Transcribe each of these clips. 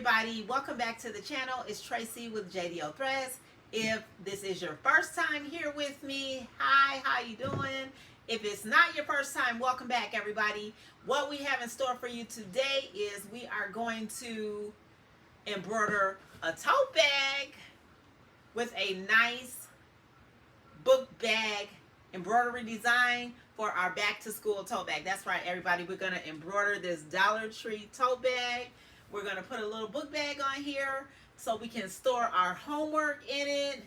everybody, welcome back to the channel. It's Tracy with JDO Threads. If this is your first time here with me, hi, how you doing? If it's not your first time, welcome back everybody. What we have in store for you today is we are going to embroider a tote bag with a nice book bag embroidery design for our back to school tote bag. That's right everybody, we're going to embroider this Dollar Tree tote bag. We're going to put a little book bag on here so we can store our homework in it,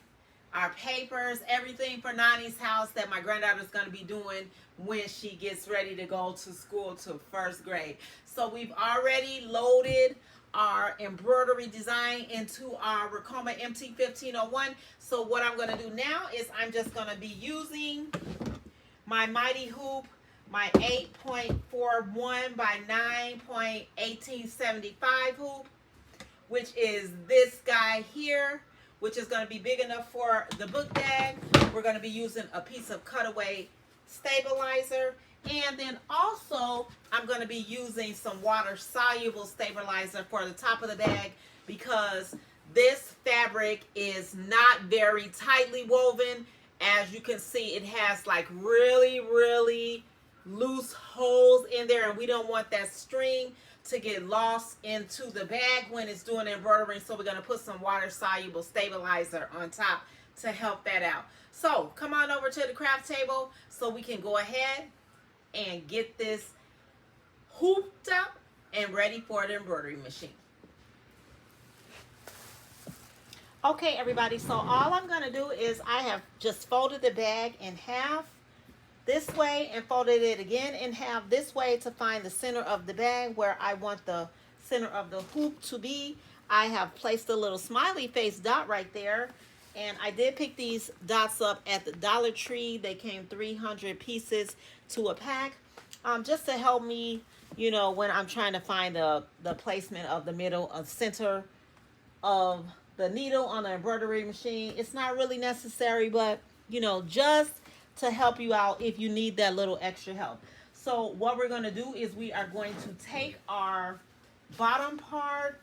our papers, everything for Nani's house that my granddaughter's going to be doing when she gets ready to go to school to first grade. So we've already loaded our embroidery design into our Racoma MT1501. So what I'm going to do now is I'm just going to be using my mighty hoop, my 8.41 by 9.1875 hoop, which is this guy here, which is going to be big enough for the book bag. We're going to be using a piece of cutaway stabilizer, and then also I'm going to be using some water soluble stabilizer for the top of the bag because this fabric is not very tightly woven. As you can see, it has like really loose holes in there, and we don't want that string to get lost into the bag when it's doing embroidery. So we're going to put some water soluble stabilizer on top to help that out. So come on over to the craft table so we can go ahead and get this hooped up and ready for the embroidery machine. Okay everybody, so all I'm going to do is I have just folded the bag in half this way and folded it again in half this way to find the center of the bag where I want the center of the hoop to be. I have placed a little smiley face dot right there, and I did pick these dots up at the Dollar Tree. They came 300 pieces to a pack, just to help me, you know, when I'm trying to find the placement of the middle of center of the needle on the embroidery machine. It's not really necessary, but you know, just to help you out if you need that little extra help. So what we're going to do is we are going to take our bottom part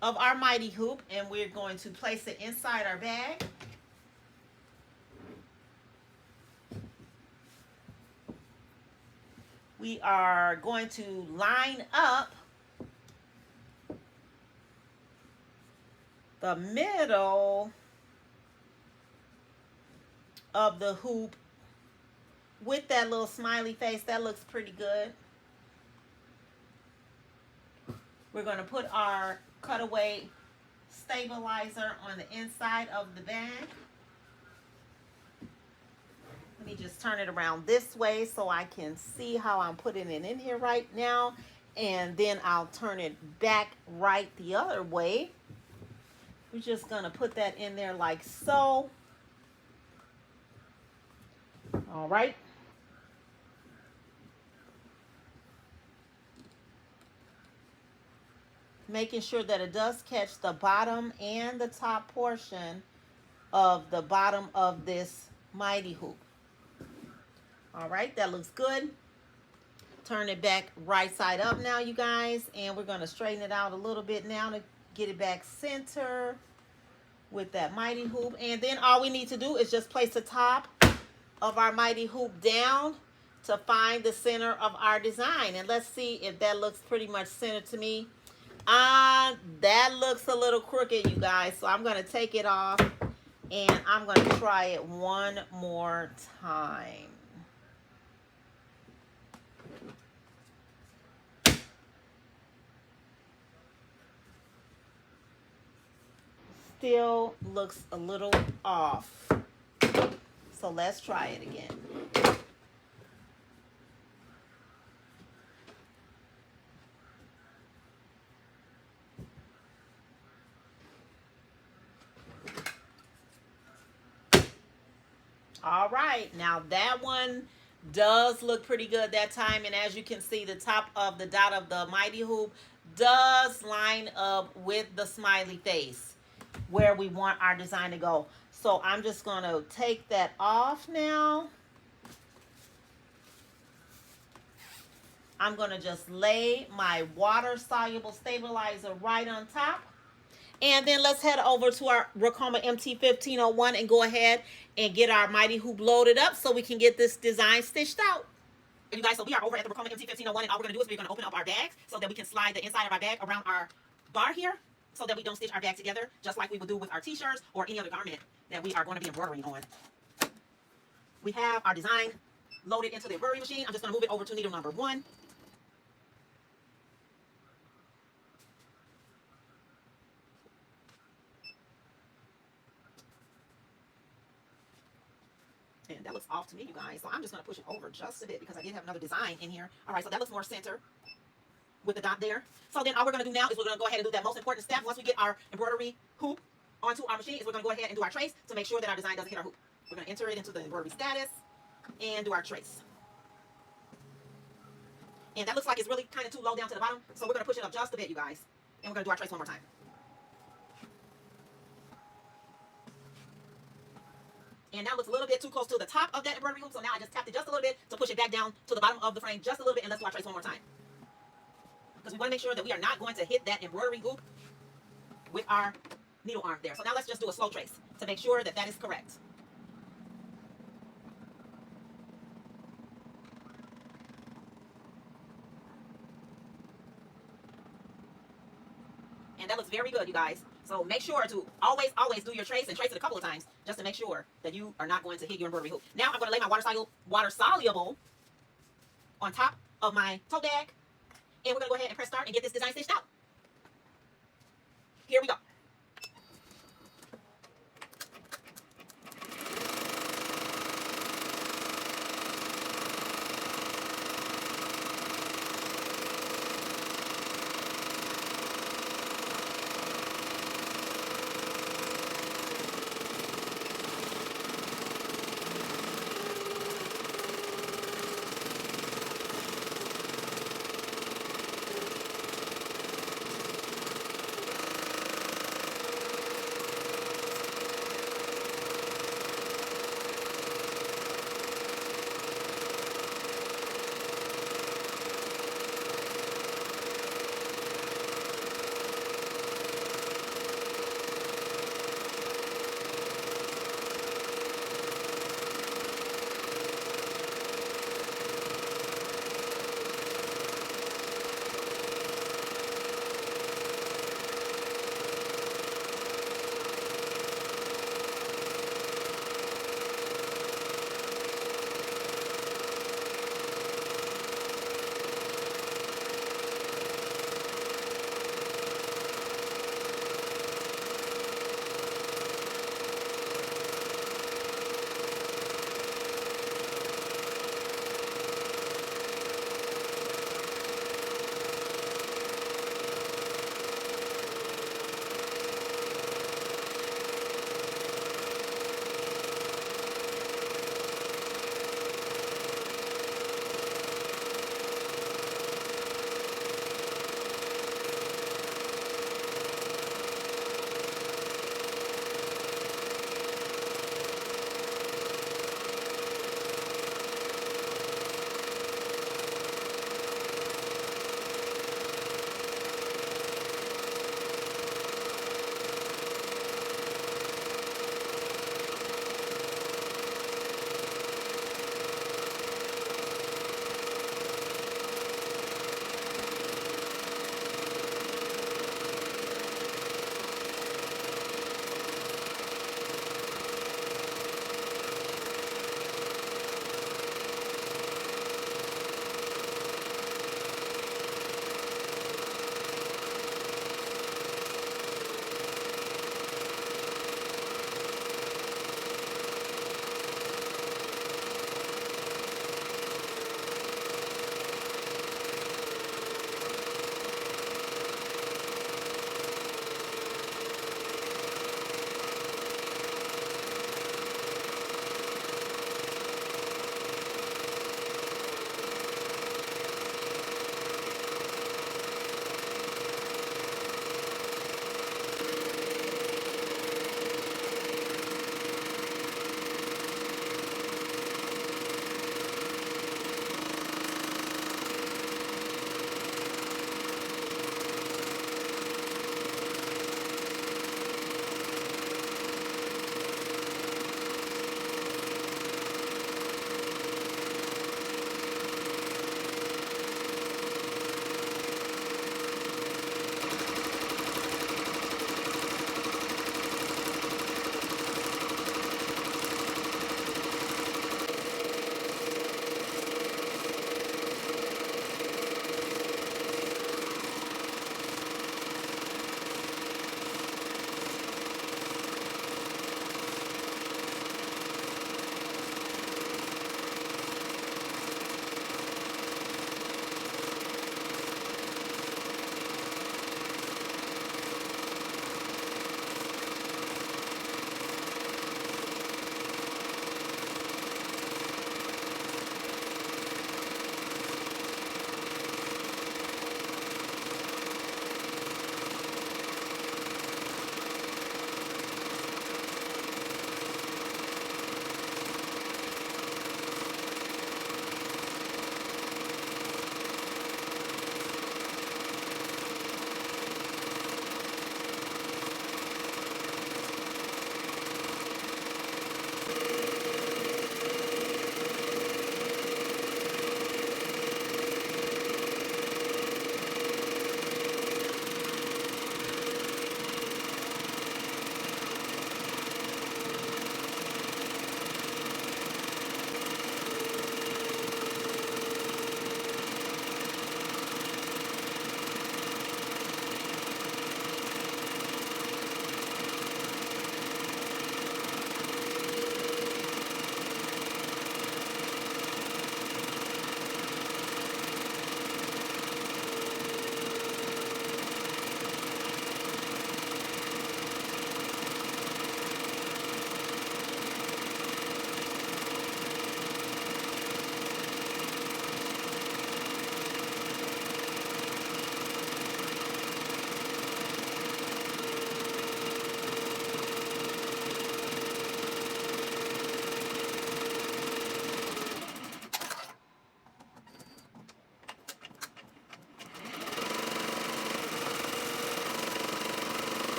of our mighty hoop and we're going to place it inside our bag. We are going to line up the middle of the hoop with that little smiley face. That looks pretty good. We're going to put our cutaway stabilizer on the inside of the bag. Let me just turn it around this way so I can see how I'm putting it in here right now, and then I'll turn it back right the other way. We're just going to put that in there like so. All right. Making sure that it does catch the bottom and the top portion of the bottom of this mighty hoop. All right, that looks good. Turn it back right side up now, you guys, and we're going to straighten it out a little bit now to get it back center with that mighty hoop. And then all we need to do is just place the top of our mighty hoop down to find the center of our design. And let's see if that looks pretty much centered to me. That looks a little crooked, you guys. So I'm going to take it off and I'm going to try it one more time. Still looks a little off. So let's try it again. All right, now that one does look pretty good that time, and as you can see, the top of the dot of the mighty hoop does line up with the smiley face where we want our design to go. So I'm just going to take that off now. I'm going to just lay my water-soluble stabilizer right on top. And then let's head over to our Racoma MT1501 and go ahead and get our Mighty Hoop loaded up so we can get this design stitched out. You guys, so we are over at the Racoma MT1501, and all we're going to do is we're going to open up our bags so that we can slide the inside of our bag around our bar here so that we don't stitch our bag together, just like we would do with our t-shirts or any other garment that we are going to be embroidering on. We have our design loaded into the embroidery machine. I'm just going to move it over to needle number 1. And that looks off to me, you guys. So I'm just going to push it over just a bit because I did have another design in here. All right, so that looks more center with the dot there. So then all we're going to do now is we're going to go ahead and do that most important step. Once we get our embroidery hoop onto our machine, is we're going to go ahead and do our trace to make sure that our design doesn't hit our hoop. We're going to enter it into the embroidery status and do our trace. And that looks like it's really kind of too low down to the bottom. So we're going to push it up just a bit, you guys. And we're going to do our trace one more time. And now it looks a little bit too close to the top of that embroidery hoop. So now I just tapped it just a little bit to push it back down to the bottom of the frame just a little bit. And let's do our trace one more time. Because we want to make sure that we are not going to hit that embroidery hoop with our needle arm there. So now let's just do a slow trace to make sure that that is correct. And that looks very good, you guys. So make sure to always do your trace and trace it a couple of times just to make sure that you are not going to hit your embroidery hoop. Now I'm going to lay my water soluble on top of my tote bag. And we're going to go ahead and press start and get this design stitched out. Here we go.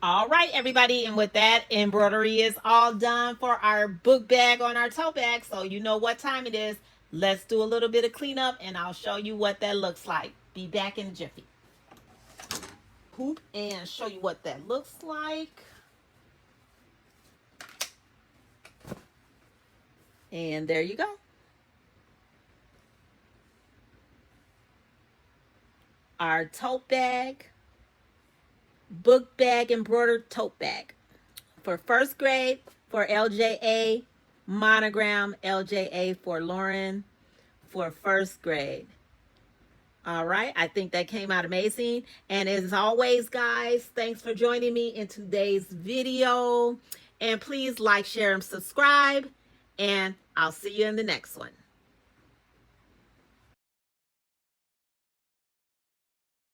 All right, everybody, and with that, embroidery is all done for our book bag on our tote bag, so you know what time it is. Let's do a little bit of cleanup, and I'll show you what that looks like. Be back in a jiffy. Poop and show you what that looks like. And there you go. Our tote bag, book bag embroidered tote bag for first grade for LJA, monogram LJA for Lauren for first grade. All right, I think that came out amazing. And as always, guys, thanks for joining me in today's video. And please like, share, and subscribe. And I'll see you in the next one.